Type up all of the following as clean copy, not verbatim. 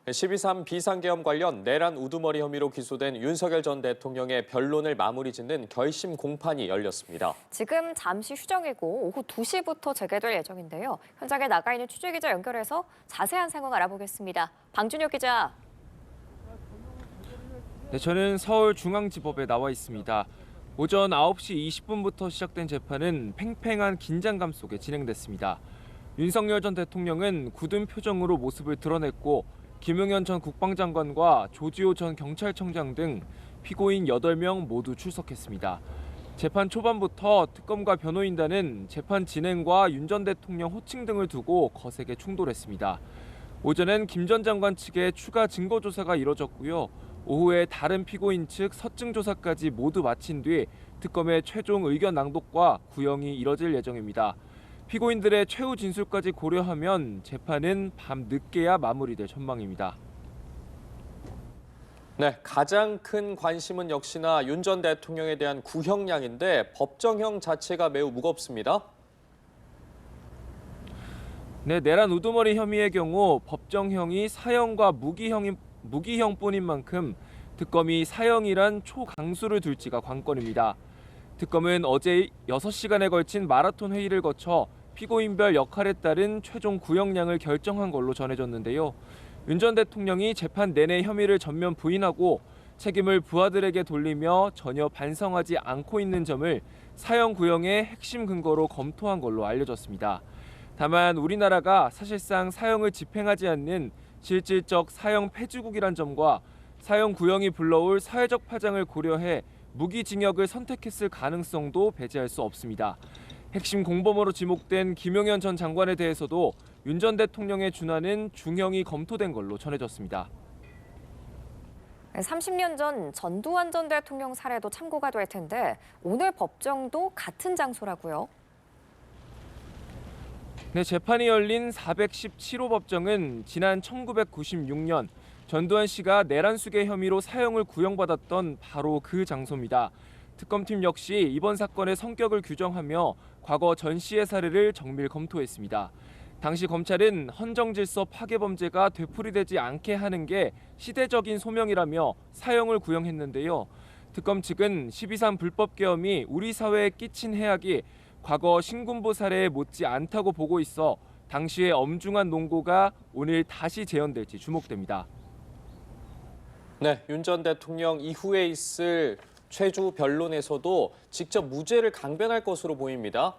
12.3 비상계엄 관련 내란 우두머리 혐의로 기소된 윤석열 전 대통령의 변론을 마무리 짓는 결심 공판이 열렸습니다. 지금 잠시 휴정이고 오후 2시부터 재개될 예정인데요. 현장에 나가 있는 취재기자 연결해서 자세한 상황 알아보겠습니다. 방준혁 기자. 네, 저는 서울중앙지법에 나와 있습니다. 오전 9시 20분부터 시작된 재판은 팽팽한 긴장감 속에 진행됐습니다. 윤석열 전 대통령은 굳은 표정으로 모습을 드러냈고 김용현 전 국방장관과 조지호 전 경찰청장 등 피고인 8명 모두 출석했습니다. 재판 초반부터 특검과 변호인단은 재판 진행과 윤 전 대통령 호칭 등을 두고 거세게 충돌했습니다. 오전엔 김 전 장관 측의 추가 증거 조사가 이뤄졌고요. 오후에 다른 피고인 측 서증 조사까지 모두 마친 뒤 특검의 최종 의견 낭독과 구형이 이뤄질 예정입니다. 피고인들의 최후 진술까지 고려하면 재판은 밤 늦게야 마무리될 전망입니다. 네, 가장 큰 관심은 역시나 윤 전 대통령에 대한 구형량인데 법정형 자체가 매우 무겁습니다. 네, 내란 우두머리 혐의의 경우 법정형이 사형과 무기형뿐인 만큼 특검이 사형이란 초강수를 둘지가 관건입니다. 특검은 어제 6시간에 걸친 마라톤 회의를 거쳐 피고인별 역할에 따른 최종 구형량을 결정한 걸로 전해졌는데요. 윤 전 대통령이 재판 내내 혐의를 전면 부인하고 책임을 부하들에게 돌리며 전혀 반성하지 않고 있는 점을 사형 구형의 핵심 근거로 검토한 걸로 알려졌습니다. 다만 우리나라가 사실상 사형을 집행하지 않는 실질적 사형 폐지국이란 점과 사형 구형이 불러올 사회적 파장을 고려해 무기징역을 선택했을 가능성도 배제할 수 없습니다. 핵심 공범으로 지목된 김용현 전 장관에 대해서도 윤 전 대통령의 준하는 중형이 검토된 걸로 전해졌습니다. 30년 전 전두환 전 대통령 사례도 참고가 될 텐데 오늘 법정도 같은 장소라고요? 네, 재판이 열린 417호 법정은 지난 1996년 전두환 씨가 내란 수괴 혐의로 사형을 구형받았던 바로 그 장소입니다. 특검팀 역시 이번 사건의 성격을 규정하며 과거 전 씨의 사례를 정밀 검토했습니다. 당시 검찰은 헌정질서 파괴 범죄가 되풀이되지 않게 하는 게 시대적인 소명이라며 사형을 구형했는데요. 특검 측은 12.3 불법계엄이 우리 사회에 끼친 해악이 과거 신군부 사례에 못지 않다고 보고 있어 당시의 엄중한 논고가 오늘 다시 재현될지 주목됩니다. 네, 윤 전 대통령 이후에 있을 최주 변론에서도 직접 무죄를 강변할 것으로 보입니다.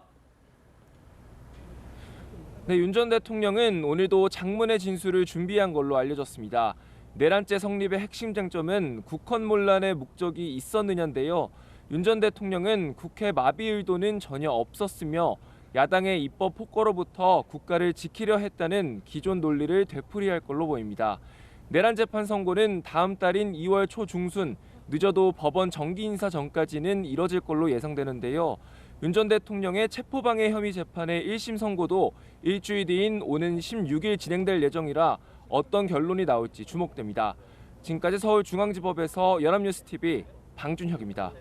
네, 윤 전 대통령은 오늘도 장문의 진술을 준비한 걸로 알려졌습니다. 내란죄 성립의 핵심 쟁점은 국헌문란의 목적이 있었느냐인데요. 윤 전 대통령은 국회 마비 의도는 전혀 없었으며 야당의 입법 폭거로부터 국가를 지키려 했다는 기존 논리를 되풀이할 걸로 보입니다. 내란 재판 선고는 다음 달인 2월 초중순, 늦어도 법원 정기 인사 전까지는 이뤄질 걸로 예상되는데요. 윤 전 대통령의 체포방해 혐의 재판의 1심 선고도 일주일 뒤인 오는 16일 진행될 예정이라 어떤 결론이 나올지 주목됩니다. 지금까지 서울중앙지법에서 연합뉴스TV 방준혁입니다.